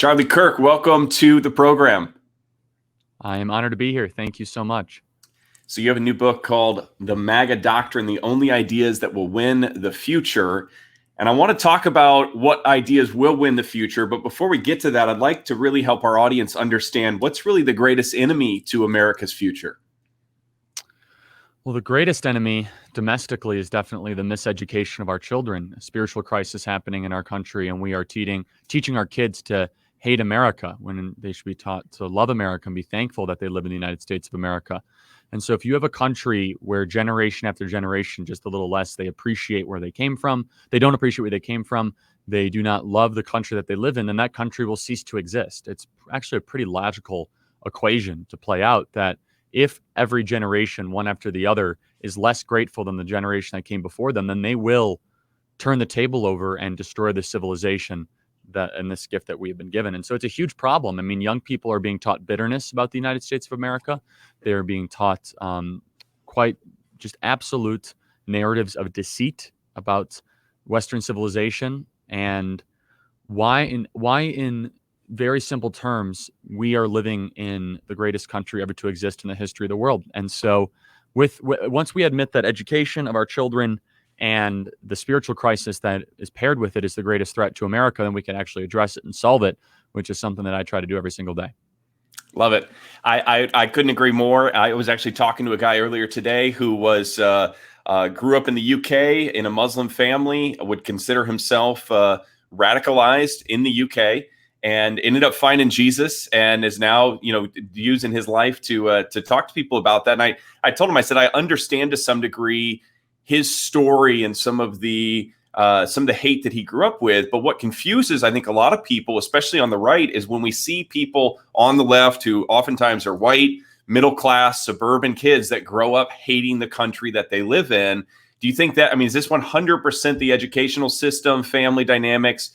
Charlie Kirk, welcome to the program. I am honored to be here. Thank you so much. So you have a new book called The Mega Doctrine, The Only Ideas That Will Win the Future. And I want to talk about what ideas will win the future. But before we get to that, I'd like to really help our audience understand what's really the greatest enemy to America's future. Well, the greatest enemy domestically is definitely the miseducation of our children. A spiritual crisis happening in our country, and we are teaching our kids to hate America when they should be taught to love America and be thankful that they live in the United States of America. And so if you have a country where generation after generation, just a little less, they appreciate where they came from, they don't appreciate where they came from, they do not love the country that they live in, then that country will cease to exist. It's actually a pretty logical equation to play out that if every generation, one after the other, is less grateful than the generation that came before them, then they will turn the table over and destroy the civilization and this gift that we have been given. And so it's a huge problem. I mean, young people are being taught bitterness about the United States of America. They're being taught quite just absolute narratives of deceit about Western civilization and why in very simple terms, we are living in the greatest country ever to exist in the history of the world. And so once we admit that education of our children and the spiritual crisis that is paired with it is the greatest threat to America, then we can actually address it and solve it, which is something that I try to do every single day. Love it. I couldn't agree more. I was actually talking to a guy earlier today who was grew up in the UK in a Muslim family, would consider himself radicalized in the UK, and ended up finding Jesus and is now, using his life to talk to people about that. And I told him, I said, I understand to some degree his story and some of the hate that he grew up with. But what confuses, I think, a lot of people, especially on the right, is when we see people on the left who oftentimes are white, middle-class, suburban kids that grow up hating the country that they live in. Do you think that, is this 100% the educational system, family dynamics?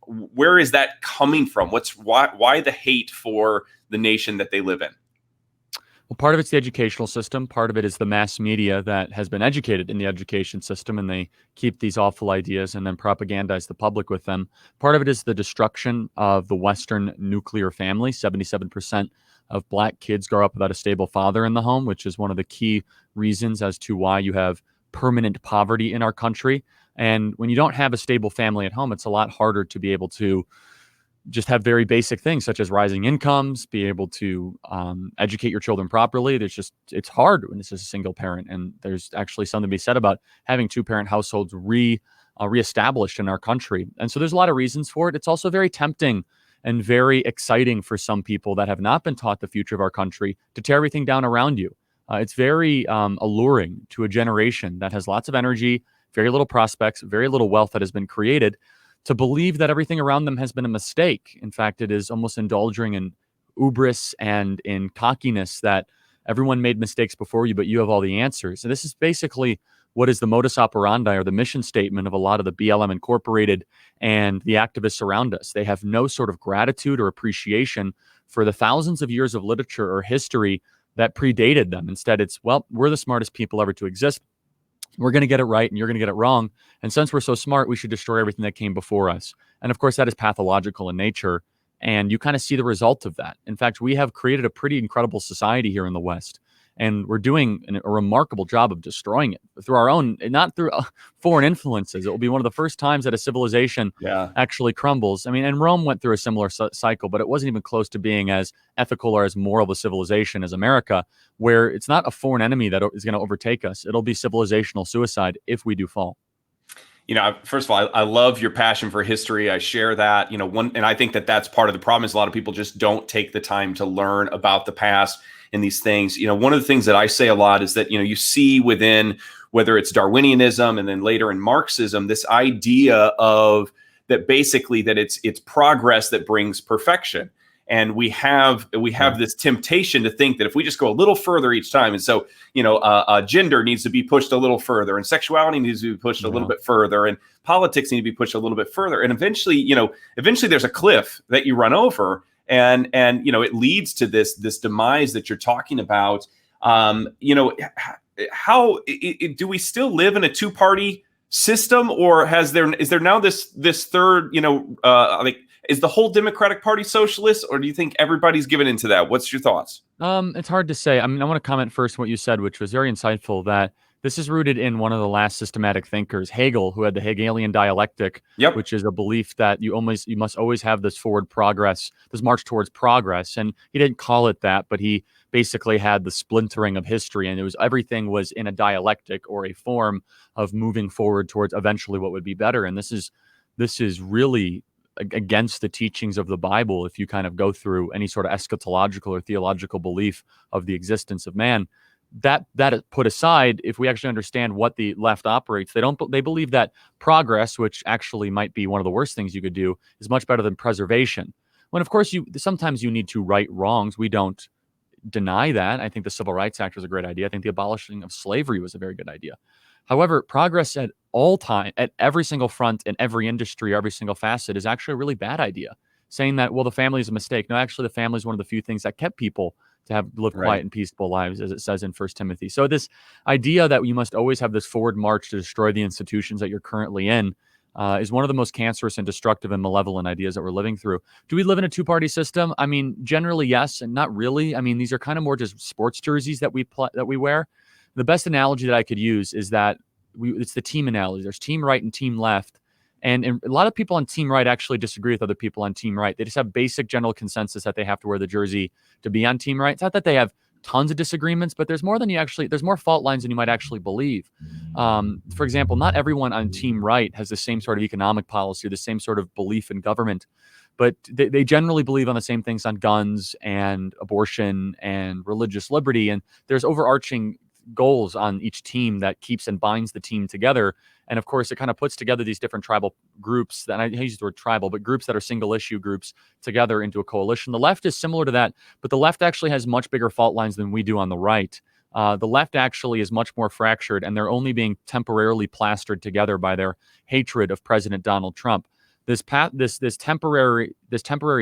Where is that coming from? Why the hate for the nation that they live in? Well, part of it's the educational system. Part of it is the mass media that has been educated in the education system, and they keep these awful ideas and then propagandize the public with them. Part of it is the destruction of the Western nuclear family. 77% of Black kids grow up without a stable father in the home, which is one of the key reasons as to why you have permanent poverty in our country. And when you don't have a stable family at home, it's a lot harder to be able to just have very basic things such as rising incomes, be able to educate your children properly. It's hard when it's just a single parent. And there's actually something to be said about having two-parent households reestablished in our country. And so there's a lot of reasons for it. It's also very tempting and very exciting for some people that have not been taught the future of our country to tear everything down around you. It's very alluring to a generation that has lots of energy, very little prospects, very little wealth that has been created, to believe that everything around them has been a mistake. In fact, it is almost indulging in hubris and in cockiness that everyone made mistakes before you, but you have all the answers. And this is basically what is the modus operandi or the mission statement of a lot of the BLM Incorporated and the activists around us. They have no sort of gratitude or appreciation for the thousands of years of literature or history that predated them. Instead, it's, well, we're the smartest people ever to exist. We're going to get it right and you're going to get it wrong. And since we're so smart, we should destroy everything that came before us. And of course, that is pathological in nature. And you kind of see the result of that. In fact, we have created a pretty incredible society here in the West. And we're doing a remarkable job of destroying it through our own, not through foreign influences. It will be one of the first times that a civilization actually crumbles. And Rome went through a similar cycle, but it wasn't even close to being as ethical or as moral of a civilization as America, where it's not a foreign enemy that is going to overtake us. It'll be civilizational suicide if we do fall. First of all, I love your passion for history. I share that, and I think that that's part of the problem is a lot of people just don't take the time to learn about the past and these things. One of the things that I say a lot is that, you see within, whether it's Darwinianism and then later in Marxism, this idea of that basically that it's progress that brings perfection. And we have this temptation to think that if we just go a little further each time, and so gender needs to be pushed a little further, and sexuality needs to be pushed a little bit further, and politics need to be pushed a little bit further, and eventually there's a cliff that you run over, and it leads to this demise that you're talking about. How do we still live in a two-party system, or is there now this third, like, is the whole Democratic Party socialist, or do you think everybody's given into that? What's your thoughts? It's hard to say. I mean, I want to comment first on what you said, which was very insightful, that this is rooted in one of the last systematic thinkers, Hegel, who had the Hegelian dialectic, Yep. which is a belief that you must always have this forward progress, this march towards progress. And he didn't call it that, but he basically had the splintering of history, and everything was in a dialectic or a form of moving forward towards eventually what would be better. And this is really against the teachings of the Bible if you kind of go through any sort of eschatological or theological belief of the existence of man. That put aside, if we actually understand what the left operates, they believe that progress, which actually might be one of the worst things you could do, is much better than preservation. When of course sometimes you need to right wrongs. We don't deny that. I think the Civil Rights Act was a great idea. I think the abolishing of slavery was a very good idea. However, progress at all time, at every single front, in every industry, every single facet, is actually a really bad idea. Saying that, well, the family is a mistake. No, actually, the family is one of the few things that kept people to live quiet and peaceful lives, as it says in 1 Timothy. So this idea that you must always have this forward march to destroy the institutions that you're currently in is one of the most cancerous and destructive and malevolent ideas that we're living through. Do we live in a two-party system? I mean, generally, yes, and not really. I mean, these are kind of more just sports jerseys that we wear. The best analogy that I could use is that it's the team analogy. There's team right and team left. And a lot of people on team right actually disagree with other people on team right. They just have basic general consensus that they have to wear the jersey to be on team right. It's not that they have tons of disagreements, but there's more fault lines than you might actually believe. For example, not everyone on team right has the same sort of economic policy or the same sort of belief in government, but they generally believe on the same things on guns and abortion and religious liberty. And there's overarching goals on each team that keeps and binds the team together. And of course, it kind of puts together these different tribal groups, that I use the word tribal, but groups that are single issue groups together into a coalition. The left is similar to that, but the left actually has much bigger fault lines than we do on the right. The left actually is much more fractured, and they're only being temporarily plastered together by their hatred of President Donald Trump. This temporary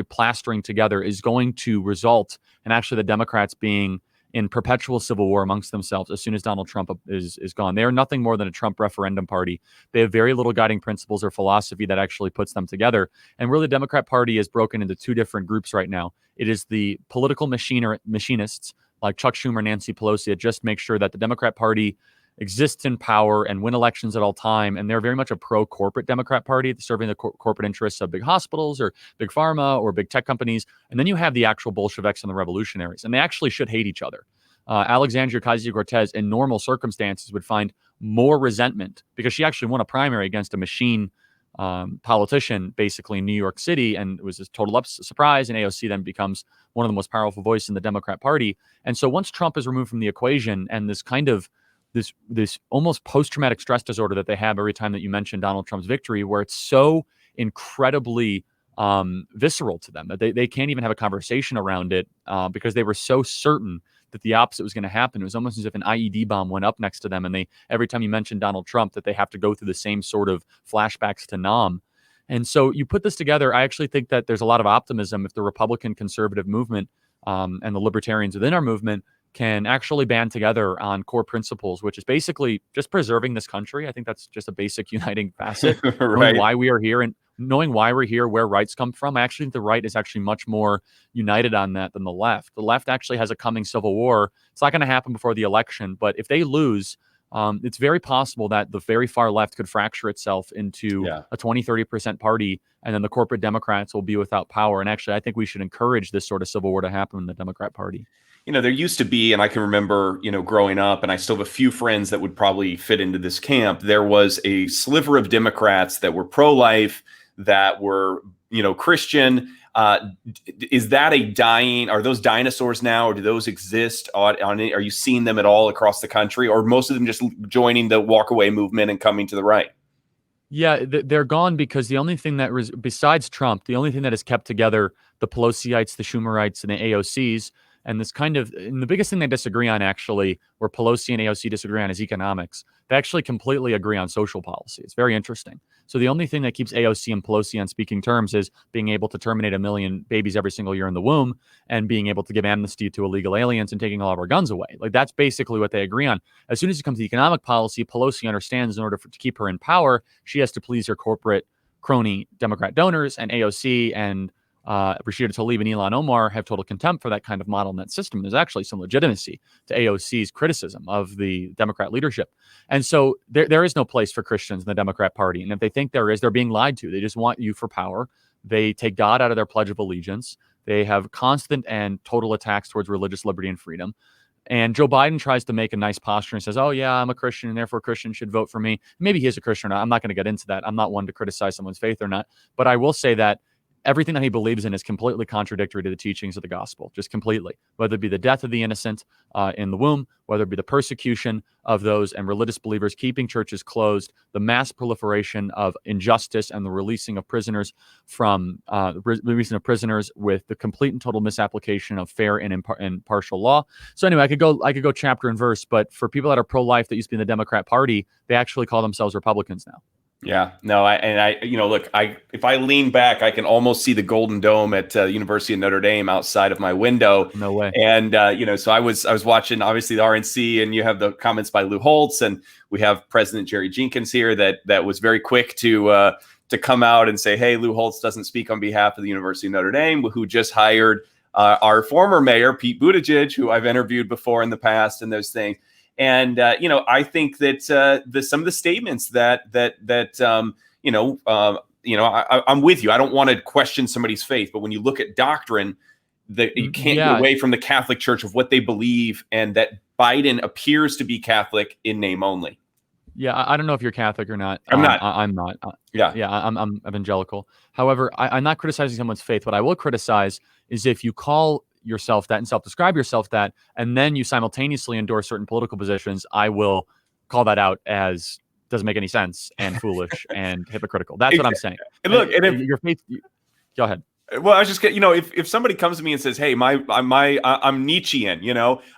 plastering together is going to result in actually the Democrats being in perpetual civil war amongst themselves as soon as Donald Trump is gone. They are nothing more than a Trump referendum party. They have very little guiding principles or philosophy that actually puts them together. And really, the Democrat Party is broken into two different groups right now. It is the political machinists like Chuck Schumer, Nancy Pelosi, that just make sure that the Democrat Party exists in power and win elections at all time. And they're very much a pro-corporate Democrat Party, serving the corporate interests of big hospitals or big pharma or big tech companies. And then you have the actual Bolsheviks and the revolutionaries, and they actually should hate each other. Alexandria Ocasio-Cortez, in normal circumstances, would find more resentment because she actually won a primary against a machine politician, basically in New York City, and it was a total surprise. And AOC then becomes one of the most powerful voices in the Democrat Party. And so once Trump is removed from the equation, and this kind of this almost post-traumatic stress disorder that they have every time that you mention Donald Trump's victory, where it's so incredibly visceral to them that they can't even have a conversation around it because they were so certain that the opposite was going to happen. It was almost as if an IED bomb went up next to them, and every time you mention Donald Trump, that they have to go through the same sort of flashbacks to Nam. And so you put this together, I actually think that there's a lot of optimism if the Republican conservative movement and the libertarians within our movement can actually band together on core principles, which is basically just preserving this country. I think that's just a basic uniting facet. Right. Knowing why we are here and knowing why we're here, where rights come from. I actually think the right is actually much more united on that than the left. The left actually has a coming civil war. It's not going to happen before the election, but if they lose, it's very possible that the very far left could fracture itself into a 20-30% party, and then the corporate Democrats will be without power. And actually, I think we should encourage this sort of civil war to happen in the Democrat Party. There used to be, and I can remember, growing up, and I still have a few friends that would probably fit into this camp. There was a sliver of Democrats that were pro-life, that were, Christian. Is that are those dinosaurs now, or do those exist are you seeing them at all across the country, or most of them just joining the walk-away movement and coming to the right? Yeah, they're gone because the only thing that besides Trump, the only thing that has kept together the Pelosiites, the Schumerites, and the AOCs And and the biggest thing they disagree on, actually, where Pelosi and AOC disagree on, is economics. They actually completely agree on social policy. It's very interesting. So the only thing that keeps AOC and Pelosi on speaking terms is being able to terminate 1 million babies every single year in the womb, and being able to give amnesty to illegal aliens, and taking all of our guns away. Like, that's basically what they agree on. As soon as it comes to economic policy, Pelosi understands in order to keep her in power, she has to please her corporate crony Democrat donors, and AOC and Rashida Tlaib and Ilhan Omar have total contempt for that kind of model in that system. There's actually some legitimacy to AOC's criticism of the Democrat leadership. And so there is no place for Christians in the Democrat Party. And if they think there is, they're being lied to. They just want you for power. They take God out of their Pledge of Allegiance. They have constant and total attacks towards religious liberty and freedom. And Joe Biden tries to make a nice posture and says, oh, yeah, I'm a Christian, and therefore Christians should vote for me. Maybe he is a Christian or not. I'm not going to get into that. I'm not one to criticize someone's faith or not. But I will say that everything that he believes in is completely contradictory to the teachings of the gospel, just completely, whether it be the death of the innocent in the womb, whether it be the persecution of those and religious believers, keeping churches closed, the mass proliferation of injustice, and the releasing of prisoners with the complete and total misapplication of fair and impartial law. So anyway, I could go chapter and verse, but for people that are pro-life that used to be in the Democrat Party, they actually call themselves Republicans now. Yeah, no, look, if I lean back, I can almost see the Golden Dome at the University of Notre Dame outside of my window. No way. And so I was watching, obviously, the RNC, and you have the comments by Lou Holtz, and we have President Jerry Jenkins here that was very quick to come out and say, hey, Lou Holtz doesn't speak on behalf of the University of Notre Dame, who just hired our former mayor, Pete Buttigieg, who I've interviewed before in the past, and those things. And I think that some of the statements I'm with you. I don't want to question somebody's faith, but when you look at doctrine, you can't get away from the Catholic Church of what they believe, and that Biden appears to be Catholic in name only. Yeah, I don't know if you're Catholic or not. I'm not. I'm not. I'm evangelical. However, I'm not criticizing someone's faith. What I will criticize is if you call yourself that and self-describe yourself that, and then you simultaneously endorse certain political positions, I will call that out as doesn't make any sense and foolish and hypocritical. That's what I'm saying. And look, and if your faith, go ahead. Well, I was just if somebody comes to me and says, "Hey, I'm Nietzschean,"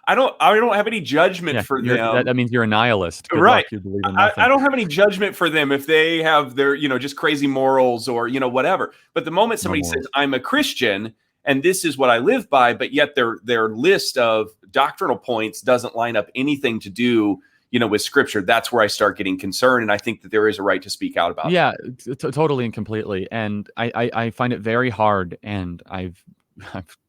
I don't have any judgment for them. That means you're a nihilist, right? You believe in nothing. I don't have any judgment for them if they have their just crazy morals or whatever. But the moment somebody says, "I'm a Christian," and this is what I live by, but yet their list of doctrinal points doesn't line up anything to do, with Scripture, that's where I start getting concerned. And I think that there is a right to speak out about it. Yeah, totally and completely. And I find it very hard, and I've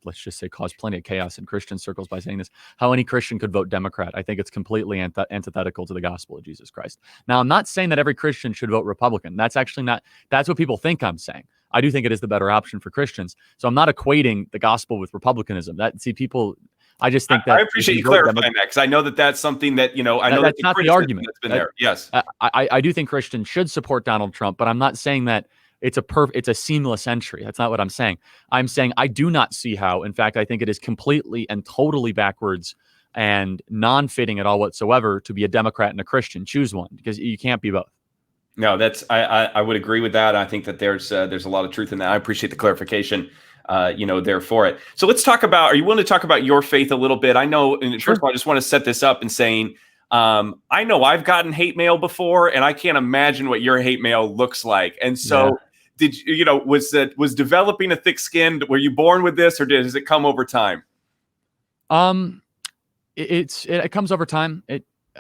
let's just say caused plenty of chaos in Christian circles by saying this, how any Christian could vote Democrat. I think it's completely antithetical to the gospel of Jesus Christ. Now, I'm not saying that every Christian should vote Republican. That's what people think I'm saying. I do think it is the better option for Christians. So I'm not equating the gospel with republicanism. I just think that I appreciate you clarifying that, because I know that that's something that I know that's not the argument that's been there. Yes, I do think Christians should support Donald Trump, but I'm not saying that it's a seamless entry. That's not what I'm saying. I'm saying I do not see how. In fact, I think it is completely and totally backwards and non-fitting at all whatsoever to be a Democrat and a Christian. Choose one, because you can't be both. No, I would agree with that. I think that there's a lot of truth in that. I appreciate the clarification. There for it. So let's talk about, are you willing to talk about your faith a little bit? I know, and first of all, I just want to set this up and saying, I know I've gotten hate mail before, and I can't imagine what your hate mail looks like. And so was developing a thick skin, were you born with this, or does it come over time? It comes over time.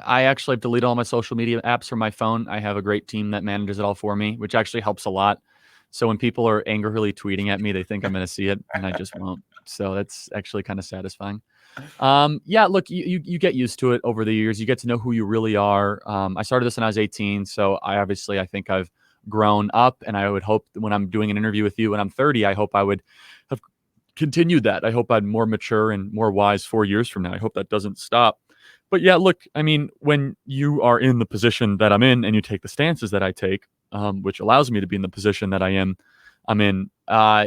I actually have deleted all my social media apps from my phone. I have a great team that manages it all for me, which actually helps a lot. So when people are angrily tweeting at me, they think I'm going to see it, and I just won't. So that's actually kind of satisfying. Look, you get used to it over the years. You get to know who you really are. I started this when I was 18, so I think I've grown up, and I would hope that when I'm doing an interview with you when I'm 30, I hope I would have continued that. I hope I'm more mature and more wise 4 years from now. I hope that doesn't stop. But yeah, look, I mean, when you are in the position that I'm in and you take the stances that I take, which allows me to be in the position that I'm in,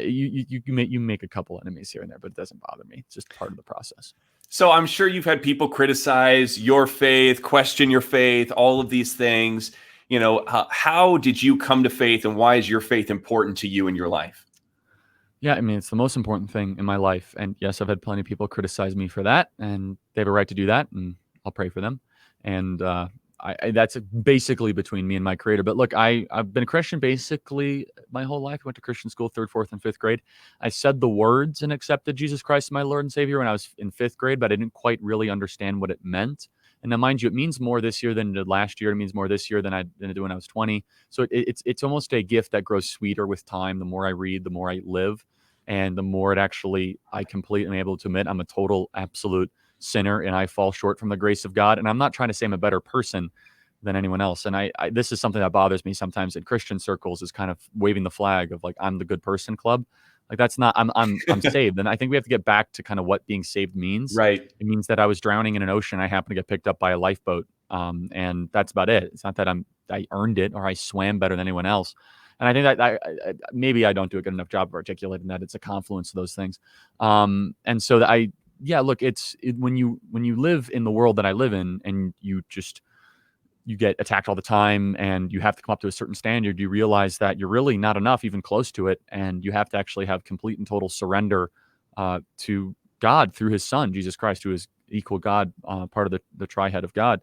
you make a couple enemies here and there, but it doesn't bother me. It's just part of the process. So I'm sure you've had people criticize your faith, question your faith, all of these things. How did you come to faith, and why is your faith important to you in your life? Yeah, I mean, it's the most important thing in my life. And yes, I've had plenty of people criticize me for that, and they have a right to do that, and I'll pray for them. And that's basically between me and my creator. But look, I've been a Christian basically my whole life. I went to Christian school, third, fourth, and fifth grade. I said the words and accepted Jesus Christ as my Lord and Savior when I was in fifth grade, but I didn't quite really understand what it meant. And now, mind you, it means more this year than it did last year. It means more this year than it did when I was 20. So it's almost a gift that grows sweeter with time. The more I read, the more I live, and the more it actually, I completely am able to admit I'm a total absolute sinner and I fall short from the grace of God. And I'm not trying to say I'm a better person than anyone else. And I this is something that bothers me sometimes in Christian circles, is kind of waving the flag of like, I'm the good person club. Like, that's not, I'm saved. And I think we have to get back to kind of what being saved means. Right. It means that I was drowning in an ocean. I happened to get picked up by a lifeboat. And that's about it. It's not that I earned it or I swam better than anyone else. And I think that maybe I don't do a good enough job of articulating that. It's a confluence of those things. And so yeah, look, when you live in the world that I live in, and you get attacked all the time and you have to come up to a certain standard, you realize that you're really not enough, even close to it. And you have to actually have complete and total surrender to God through his son, Jesus Christ, who is equal God, part of the trihead of God.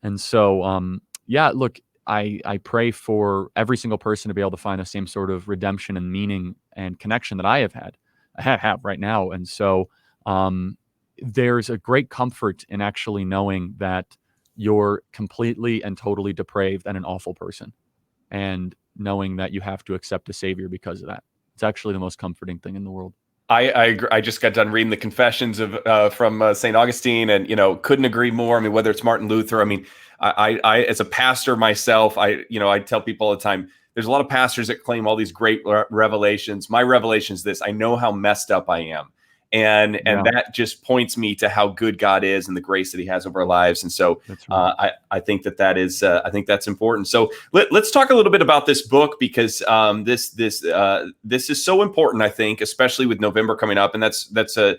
And so, yeah, look, I pray for every single person to be able to find the same sort of redemption and meaning and connection that I have right now. And so, there's a great comfort in actually knowing that you're completely and totally depraved and an awful person, and knowing that you have to accept a savior because of that. It's actually the most comforting thing in the world. I agree. I just got done reading the Confessions of from St. Augustine, and couldn't agree more. I mean, whether it's Martin Luther, I mean, I as a pastor myself, I tell people all the time, there's a lot of pastors that claim all these great revelations. My revelation is this: I know how messed up I am, and Yeah, that just points me to how good God is and the grace that He has over our lives. And so that's right. I think that is I think that's important. So let's talk a little bit about this book, because this is so important, I think, especially with November coming up, and that's a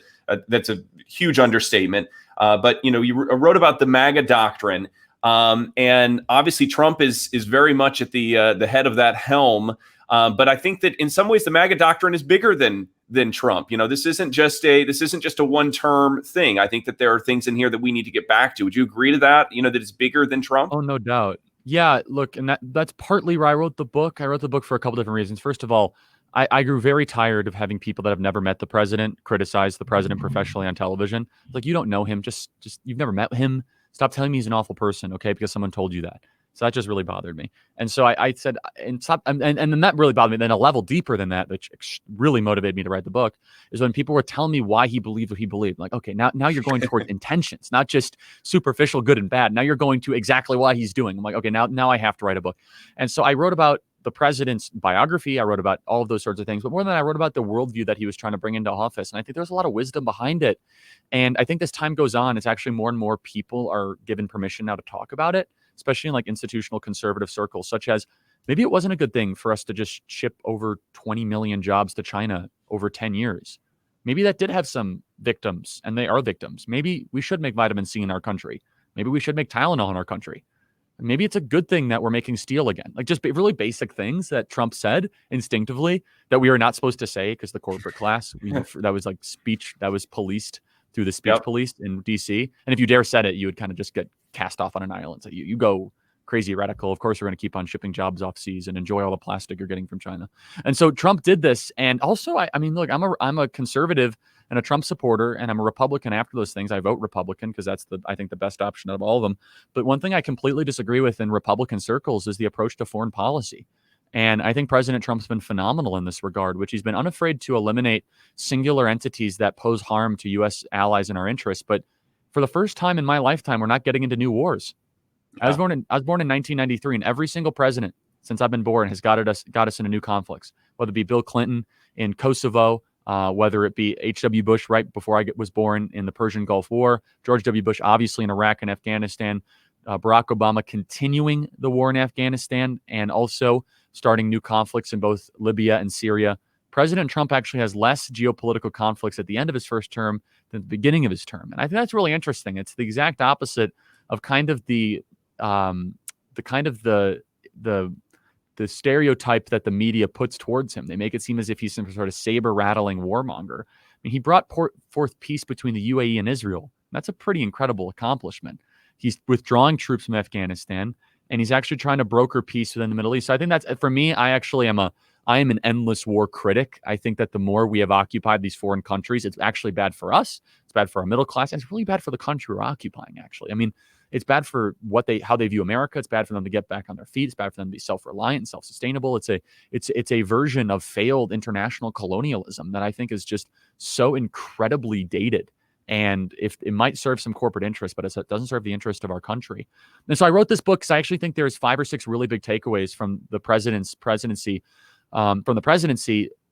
huge understatement. But you wrote about the MAGA doctrine, and obviously Trump is very much at the head of that helm. But I think that in some ways the MAGA doctrine is bigger than Trump. This isn't just a one-term thing. I think that there are things in here that we need to get back to. Would you agree to that? That it's bigger than Trump? Oh, no doubt. Yeah, look, and that's partly why I wrote the book. I wrote the book for a couple different reasons. First of all, I grew very tired of having people that have never met the president criticize the president professionally on television. Like, you don't know him, just you've never met him. Stop telling me he's an awful person, okay? Because someone told you that. So that just really bothered me. And so I said, and stop, and then that really bothered me. Then a level deeper than that, which really motivated me to write the book, is when people were telling me why he believed what he believed. Like, okay, now you're going towards intentions, not just superficial good and bad. Now you're going to exactly why he's doing. I'm like, okay, now I have to write a book. And so I wrote about the president's biography. I wrote about all of those sorts of things, but more than that, I wrote about the worldview that he was trying to bring into office. And I think there's a lot of wisdom behind it. And I think as time goes on, it's actually more and more people are given permission now to talk about it, especially in like institutional conservative circles, such as maybe it wasn't a good thing for us to just ship over 20 million jobs to China over 10 years. Maybe that did have some victims, and they are victims. Maybe we should make vitamin C in our country. Maybe we should make Tylenol in our country. Maybe it's a good thing that we're making steel again. Like, just really basic things that Trump said instinctively that we are not supposed to say because the corporate class, that was like speech that was policed through the speech Yep. police in DC. And if you dare said it, you would kind of just get cast off on an island. So you go crazy radical. Of course, we're going to keep on shipping jobs off seas and enjoy all the plastic you're getting from China. And so Trump did this. And also, I mean, look, I'm a conservative and a Trump supporter, and I'm a Republican after those things. I vote Republican because that's I think the best option out of all of them. But one thing I completely disagree with in Republican circles is the approach to foreign policy. And I think President Trump's been phenomenal in this regard, which he's been unafraid to eliminate singular entities that pose harm to U.S. allies and our interests. But for the first time in my lifetime, we're not getting into new wars. I was born in 1993, and every single president since I've been born has got us into new conflicts, whether it be Bill Clinton in Kosovo, whether it be H.W. Bush right before I was born in the Persian Gulf War, George W. Bush obviously in Iraq and Afghanistan, Barack Obama continuing the war in Afghanistan, and also starting new conflicts in both Libya and Syria. President Trump actually has less geopolitical conflicts at the end of his first term than the beginning of his term. And I think that's really interesting. It's the exact opposite of kind of the stereotype that the media puts towards him. They make it seem as if he's some sort of saber-rattling warmonger. I mean, he brought forth peace between the UAE and Israel. That's a pretty incredible accomplishment. He's withdrawing troops from Afghanistan, and he's actually trying to broker peace within the Middle East. So I think that's, for me, I am an endless war critic. I think that the more we have occupied these foreign countries, it's actually bad for us. It's bad for our middle class. And it's really bad for the country we're occupying, actually. I mean, it's bad for how they view America. It's bad for them to get back on their feet. It's bad for them to be self-reliant and self-sustainable. It's a version of failed international colonialism that I think is just so incredibly dated. And if it might serve some corporate interest, but it doesn't serve the interest of our country. And so I wrote this book because I actually think there's 5 or 6 really big takeaways from the presidency,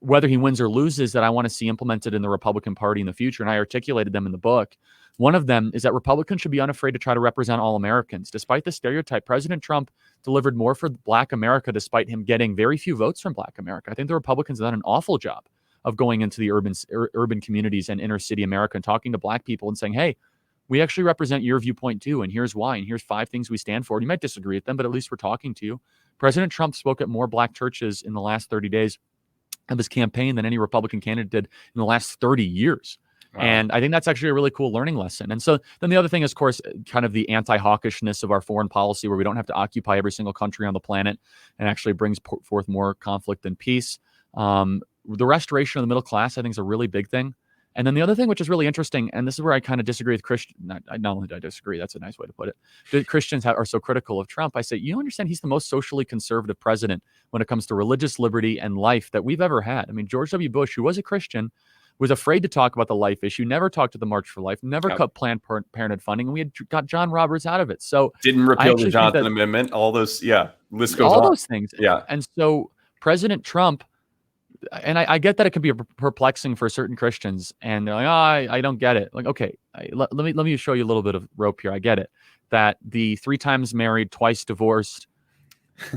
whether he wins or loses, that I want to see implemented in the Republican Party in the future. And I articulated them in the book. One of them is that Republicans should be unafraid to try to represent all Americans. Despite the stereotype, President Trump delivered more for Black America, despite him getting very few votes from Black America. I think the Republicans have done an awful job of going into the urban communities and inner city America and talking to Black people and saying, hey, we actually represent your viewpoint too, and here's why, and here's 5 things we stand for. And you might disagree with them, but at least we're talking to you. President Trump spoke at more Black churches in the last 30 days of his campaign than any Republican candidate did in the last 30 years. Wow. And I think that's actually a really cool learning lesson. And so then the other thing is, of course, kind of the anti-hawkishness of our foreign policy, where we don't have to occupy every single country on the planet, and actually brings forth more conflict than peace. The restoration of the middle class, I think, is a really big thing. And then the other thing, which is really interesting, and this is where I kind of disagree with Christians. Not only do I disagree, that's a nice way to put it. The Christians are so critical of Trump. I say, you understand he's the most socially conservative president when it comes to religious liberty and life that we've ever had. I mean, George W. Bush, who was a Christian, was afraid to talk about the life issue, never talked to the March for Life, never cut Planned Parenthood funding, and we had got John Roberts out of it. So didn't repeal the Johnson Amendment, all those, list goes on. All those things. Yeah. And so President Trump, and I get that it can be perplexing for certain Christians, and they're like, oh, I don't get it. Like, okay, let me show you a little bit of rope here. I get it, that the 3 times married, twice divorced,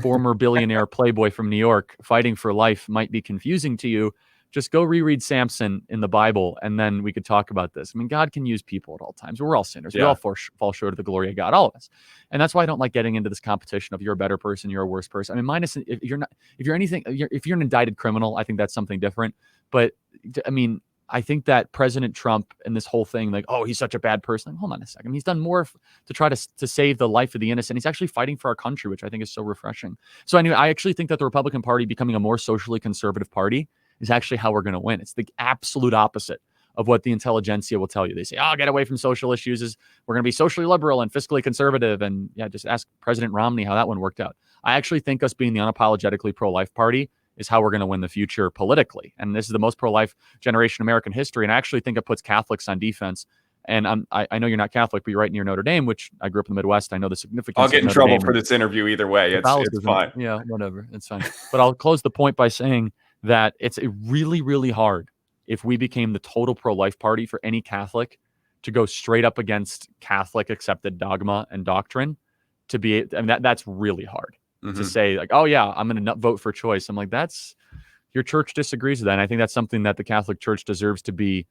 former billionaire playboy from New York fighting for life might be confusing to you. Just go reread Samson in the Bible, and then we could talk about this. I mean, God can use people at all times. We're all sinners. We all fall short of the glory of God, all of us. And that's why I don't like getting into this competition of you're a better person, you're a worse person. I mean, minus if you're an indicted criminal, I think that's something different. But I mean, I think that President Trump and this whole thing, like, oh, he's such a bad person. Like, hold on a second. He's done more to try to save the life of the innocent. He's actually fighting for our country, which I think is so refreshing. So anyway, I actually think that the Republican Party becoming a more socially conservative party is actually how we're going to win. It's the absolute opposite of what the intelligentsia will tell you. They say, oh, get away from social issues. We're going to be socially liberal and fiscally conservative. And just ask President Romney how that one worked out. I actually think us being the unapologetically pro-life party is how we're going to win the future politically. And this is the most pro-life generation in American history. And I actually think it puts Catholics on defense. And I know you're not Catholic, but you're right near Notre Dame, which I grew up in the Midwest. I know the significance. I'll get in trouble for this interview either way. It's fine. Yeah, whatever. It's fine. But I'll close the point by saying that it's really, really hard if we became the total pro-life party for any Catholic to go straight up against Catholic accepted dogma and doctrine to be. I mean, that's really hard to say, like, oh yeah, I'm going to vote for choice. I'm like, that's your church disagrees with that. And I think that's something that the Catholic Church deserves to be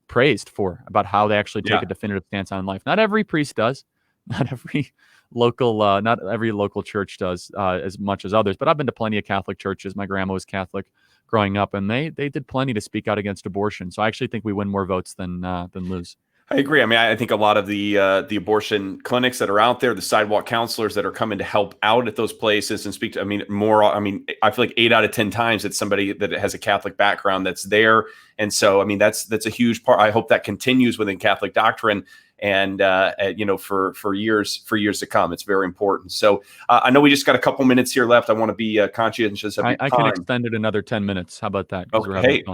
praised for, about how they actually take a definitive stance on life. Not every priest does. Not every local church does as much as others, but I've been to plenty of Catholic churches. My grandma was Catholic growing up, and they did plenty to speak out against abortion. So I actually think we win more votes than lose. I agree. I mean, I think a lot of the abortion clinics that are out there, the sidewalk counselors that are coming to help out at those places and speak to, I feel like 8 out of 10 times it's somebody that has a Catholic background that's there. And so, I mean, that's a huge part. I hope that continues within Catholic doctrine. And for years to come. It's very important. So I know we just got a couple minutes here left. I want to be conscientious of your time. I can extend it another 10 minutes. How about that? Okay,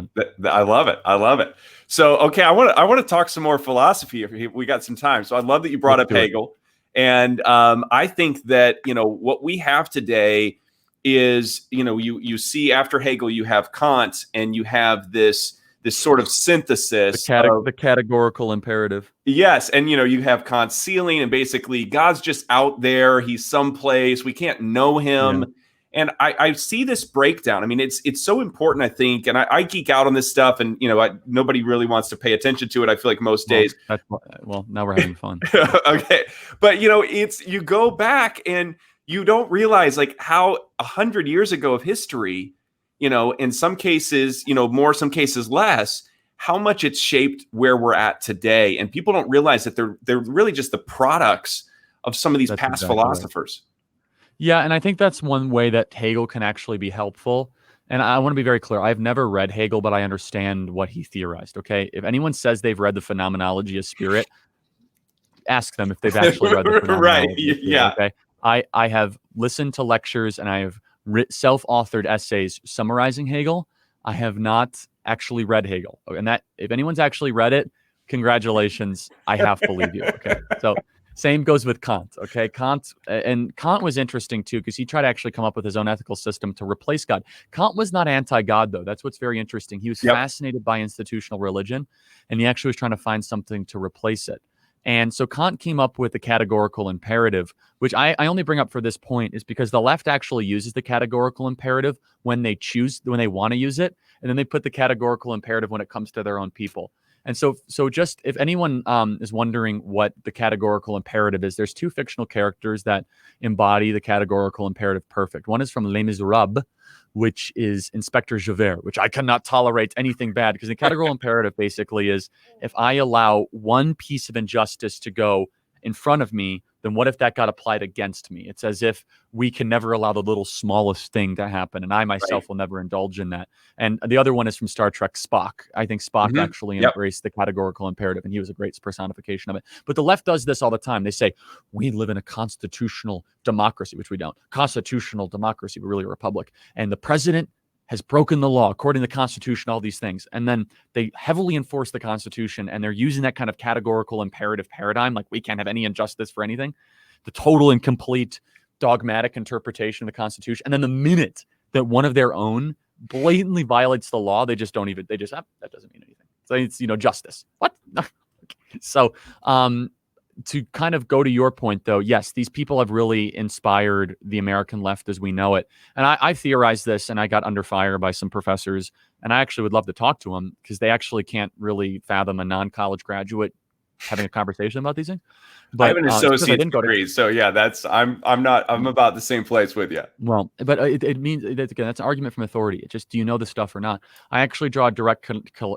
I love it. So okay, I want to talk some more philosophy if we got some time. So I love that you brought up Hegel, and I think that what we have today is you see after Hegel you have Kant, and you have this sort of synthesis of the categorical imperative. Yes. And, you have Kant's ceiling, and basically God's just out there. He's someplace. We can't know him. Yeah. And I see this breakdown. I mean, it's so important, I think. And I geek out on this stuff, and, nobody really wants to pay attention to it. I feel like most days. Now we're having fun. Okay. But, you go back and you don't realize like how 100 years ago of history, in some cases, more, some cases less, how much it's shaped where we're at today. And people don't realize that they're really just the products of some of these past philosophers. Right. Yeah, and I think that's one way that Hegel can actually be helpful. And I want to be very clear. I've never read Hegel, but I understand what he theorized, okay? If anyone says they've read the Phenomenology of Spirit, ask them if they've actually read the Phenomenology of Spirit, okay? I have listened to lectures and I have self-authored essays summarizing Hegel. I have not actually read Hegel. And that, if anyone's actually read it, congratulations. I half believe you, okay? So same goes with Kant, okay? Kant was interesting too, because he tried to actually come up with his own ethical system to replace God. Kant was not anti-God, though. That's what's very interesting. He was fascinated by institutional religion, and he actually was trying to find something to replace it. And so Kant came up with the categorical imperative, which I only bring up for this point is because the left actually uses the categorical imperative when they want to use it, and then they put the categorical imperative when it comes to their own people. And so just if anyone is wondering what the categorical imperative is, there's two fictional characters that embody the categorical imperative perfect. One is from Les Miserables, which is Inspector Javert, which I cannot tolerate anything bad, because the categorical imperative basically is, if I allow one piece of injustice to go in front of me, then what if that got applied against me? It's as if we can never allow the little smallest thing to happen, and I myself will never indulge in that. And the other one is from Star Trek, Spock. I think Spock actually embraced the categorical imperative, and he was a great personification of it. But the left does this all the time. They say, we live in a constitutional democracy, which we don't. Constitutional democracy, we're really a republic. And the president has broken the law according to the Constitution, all these things. And then they heavily enforce the Constitution, and they're using that kind of categorical imperative paradigm, like we can't have any injustice for anything, the total and complete dogmatic interpretation of the Constitution. And then the minute that one of their own blatantly violates the law, they just that doesn't mean anything. So it's, justice. What? So, to kind of go to your point, though, yes, these people have really inspired the American left as we know it. And I theorized this, and I got under fire by some professors, and I actually would love to talk to them, because they actually can't really fathom a non-college graduate having a conversation about these things. But I have an associate's degree, so yeah, I'm about the same place with you. Well, but it means again, that's an argument from authority. It's just, do you know the stuff or not? I actually draw a direct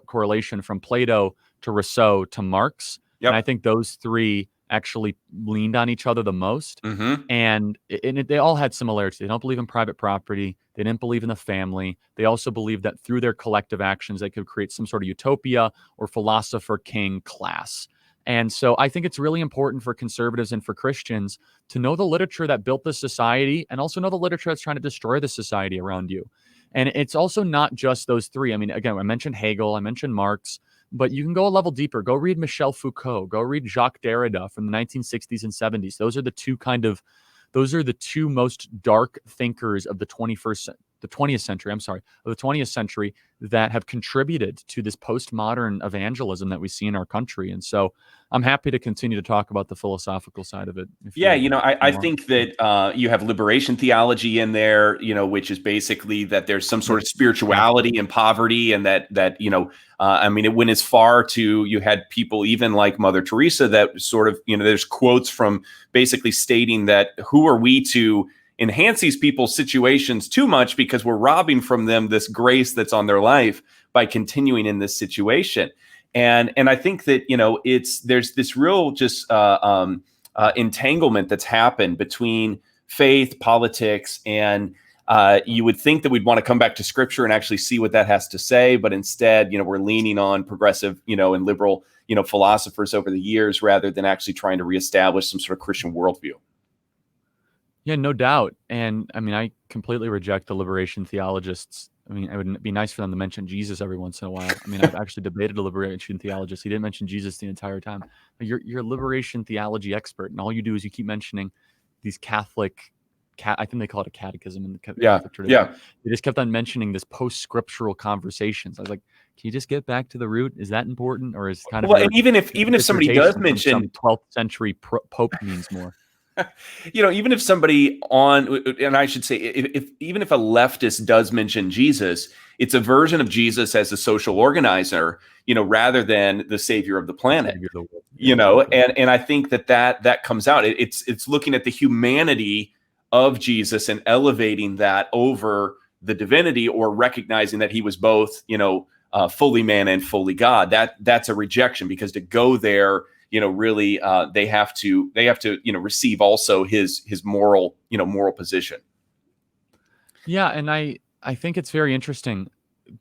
correlation from Plato to Rousseau to Marx. Yep. And I think those three actually leaned on each other the most. And they all had similarities. They don't believe in private property. They didn't believe in the family. They also believed that through their collective actions, they could create some sort of utopia or philosopher king class. And so I think it's really important for conservatives and for Christians to know the literature that built this society, and also know the literature that's trying to destroy the society around you. And it's also not just those three. I mean, again, I mentioned Hegel, I mentioned Marx, but you can go a level deeper. Go read Michel Foucault. Go read Jacques Derrida from the 1960s and 70s. Those are the two most dark thinkers of the 20th century that have contributed to this postmodern evangelism that we see in our country. And so I'm happy to continue to talk about the philosophical side of it. I think that you have liberation theology in there, which is basically that there's some sort of spirituality in poverty, and that it went as far to, you had people even like Mother Teresa that sort of, there's quotes from basically stating that who are we to enhance these people's situations too much, because we're robbing from them this grace that's on their life by continuing in this situation. And I think that, there's this real just entanglement that's happened between faith, politics, and you would think that we'd want to come back to scripture and actually see what that has to say. But instead, we're leaning on progressive, and liberal, philosophers over the years, rather than actually trying to reestablish some sort of Christian worldview. Yeah, no doubt. And I mean, I completely reject the liberation theologists. I mean, it would be nice for them to mention Jesus every once in a while. I mean, I've actually debated a liberation theologist. He didn't mention Jesus the entire time. You're a liberation theology expert, and all you do is you keep mentioning these Catholic, I think they call it a catechism in the Catholic tradition. They just kept on mentioning this post-scriptural conversations. I was like, can you just get back to the root? Is that important, or is kind of and even if somebody does mention some 12th century Pope means more? Even if somebody and I should say, even if a leftist does mention Jesus, it's a version of Jesus as a social organizer, rather than the savior of the planet, and I think that comes out. It's looking at the humanity of Jesus and elevating that over the divinity, or recognizing that he was both, fully man and fully God. That's a rejection, because to go there, really, they have to, receive also his moral, moral position. Yeah, and I think it's very interesting,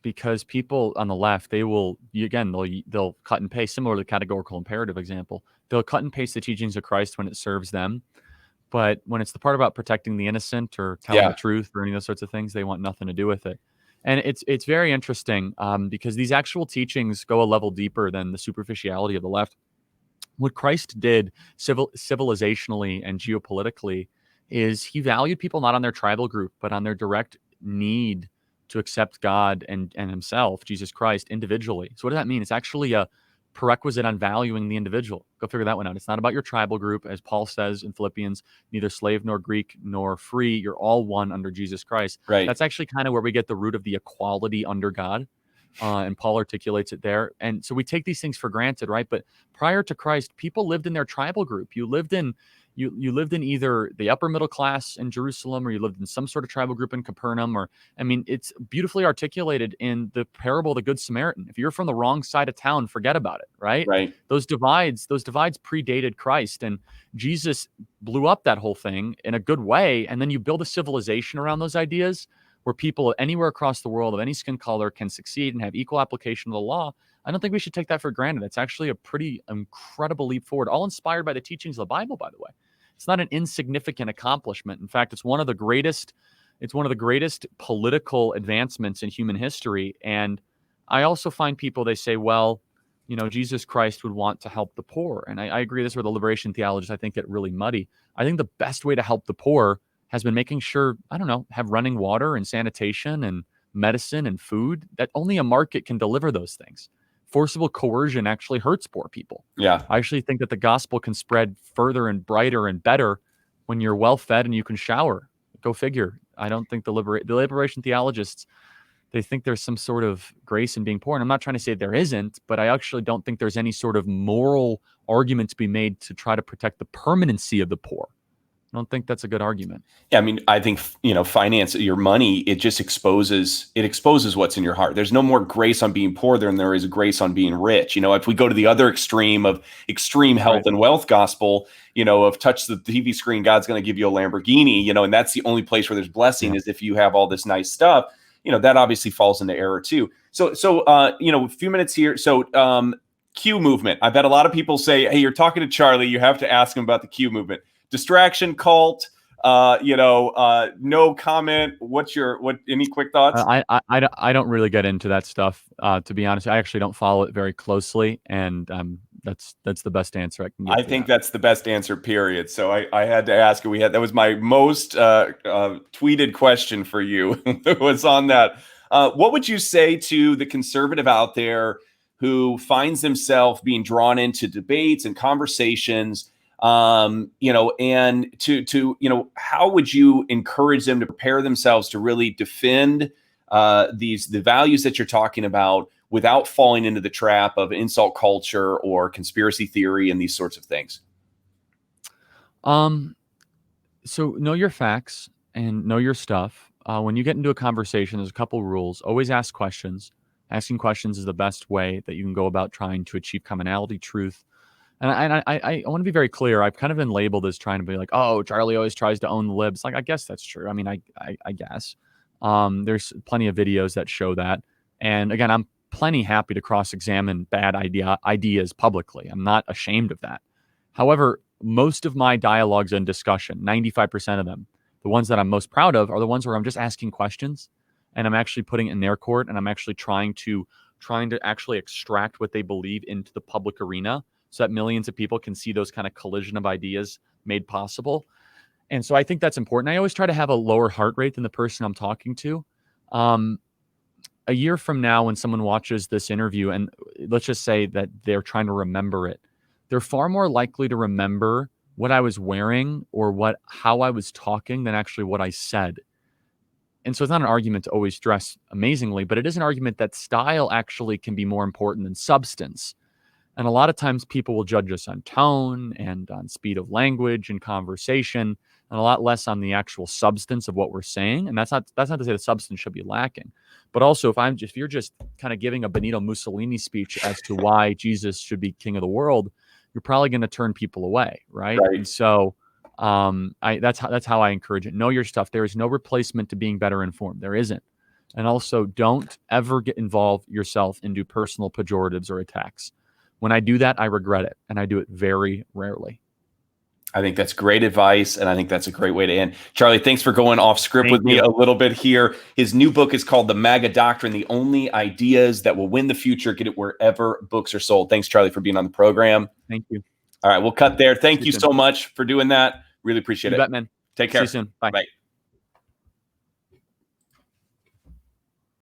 because people on the left, they'll cut and paste, similar to the categorical imperative example. They'll cut and paste the teachings of Christ when it serves them, but when it's the part about protecting the innocent or telling the truth or any of those sorts of things, they want nothing to do with it. And it's very interesting, because these actual teachings go a level deeper than the superficiality of the left. What Christ did civilizationally and geopolitically is he valued people not on their tribal group, but on their direct need to accept God and himself, Jesus Christ, individually. So what does that mean? It's actually a prerequisite on valuing the individual. Go figure that one out. It's not about your tribal group. As Paul says in Philippians, neither slave nor Greek nor free, you're all one under Jesus Christ. Right. That's actually kind of where we get the root of the equality under God. And Paul articulates it there. And so we take these things for granted, right? But prior to Christ, people lived in their tribal group. You lived in either the upper middle class in Jerusalem, or you lived in some sort of tribal group in Capernaum. It's beautifully articulated in the parable of the Good Samaritan. If you're from the wrong side of town, forget about it, right? Right. Those divides predated Christ, and Jesus blew up that whole thing in a good way. And then you build a civilization around those ideas, where people anywhere across the world of any skin color can succeed and have equal application of the law. I don't think we should take that for granted. It's actually a pretty incredible leap forward, all inspired by the teachings of the Bible, by the way. It's not an insignificant accomplishment. In fact, it's one of the greatest political advancements in human history. And I also find people, they say, well, Jesus Christ would want to help the poor. And I agree. This is where the liberation theologists, I think, get really muddy. I think the best way to help the poor has been making sure, have running water and sanitation and medicine and food, that only a market can deliver those things. Forcible coercion actually hurts poor people. Yeah. I actually think that the gospel can spread further and brighter and better when you're well fed and you can shower. Go figure. I don't think the liberation theologists, they think there's some sort of grace in being poor. And I'm not trying to say there isn't, but I actually don't think there's any sort of moral argument to be made to try to protect the permanency of the poor. I don't think that's a good argument. Yeah, I mean, I think, finance, your money, it just exposes what's in your heart. There's no more grace on being poor than there is grace on being rich. If we go to the other extreme of extreme health and wealth gospel, of touch the TV screen, God's going to give you a Lamborghini, and that's the only place where there's blessing is if you have all this nice stuff, that obviously falls into error too. So a few minutes here. So Q movement. I've had a lot of people say, hey, you're talking to Charlie, you have to ask him about the Q movement. Distraction cult, no comment. Any quick thoughts? I don't really get into that stuff. To be honest, I actually don't follow it very closely, and that's the best answer I can give. I think that's the best answer, period. So I had to ask you. That was my most tweeted question for you. It was on that. What would you say to the conservative out there who finds himself being drawn into debates and conversations? And how would you encourage them to prepare themselves to really defend the values that you're talking about without falling into the trap of insult culture or conspiracy theory and these sorts of things? So know your facts and know your stuff. When you get into a conversation, there's a couple rules. Always ask questions. Asking questions is the best way that you can go about trying to achieve commonality, truth. And I want to be very clear. I've kind of been labeled as trying to be like, oh, Charlie always tries to own the libs. Like, I guess that's true. I mean, I guess there's plenty of videos that show that. And again, I'm plenty happy to cross-examine bad ideas publicly. I'm not ashamed of that. However, most of my dialogues and discussion, 95% of them, the ones that I'm most proud of are the ones where I'm just asking questions and I'm actually putting it in their court and I'm actually trying to actually extract what they believe into the public arena, so that millions of people can see those kind of collision of ideas made possible. And so I think that's important. I always try to have a lower heart rate than the person I'm talking to. A year from now, when someone watches this interview, and let's just say that they're trying to remember it, they're far more likely to remember what I was wearing or how I was talking than actually what I said. And so it's not an argument to always dress amazingly, but it is an argument that style actually can be more important than substance. And a lot of times people will judge us on tone and on speed of language and conversation, and a lot less on the actual substance of what we're saying. And that's not to say the substance should be lacking, but also if you're just kind of giving a Benito Mussolini speech as to why Jesus should be king of the world, you're probably going to turn people away, right? And so that's how I encourage it. Know your stuff. There is no replacement to being better informed. There isn't. And also, don't ever get involved yourself into personal pejoratives or attacks. When I do that, I regret it, and I do it very rarely. I think that's great advice, and I think that's a great way to end. Charlie, thanks for going off script with me a little bit here. His new book is called The MAGA Doctrine, The Only Ideas That Will Win the Future. Get it wherever books are sold. Thanks, Charlie, for being on the program. Thank you. All right, we'll cut there. Thank you so much for doing that. Really appreciate it. You bet, man. Take care. See you soon. Bye. Bye.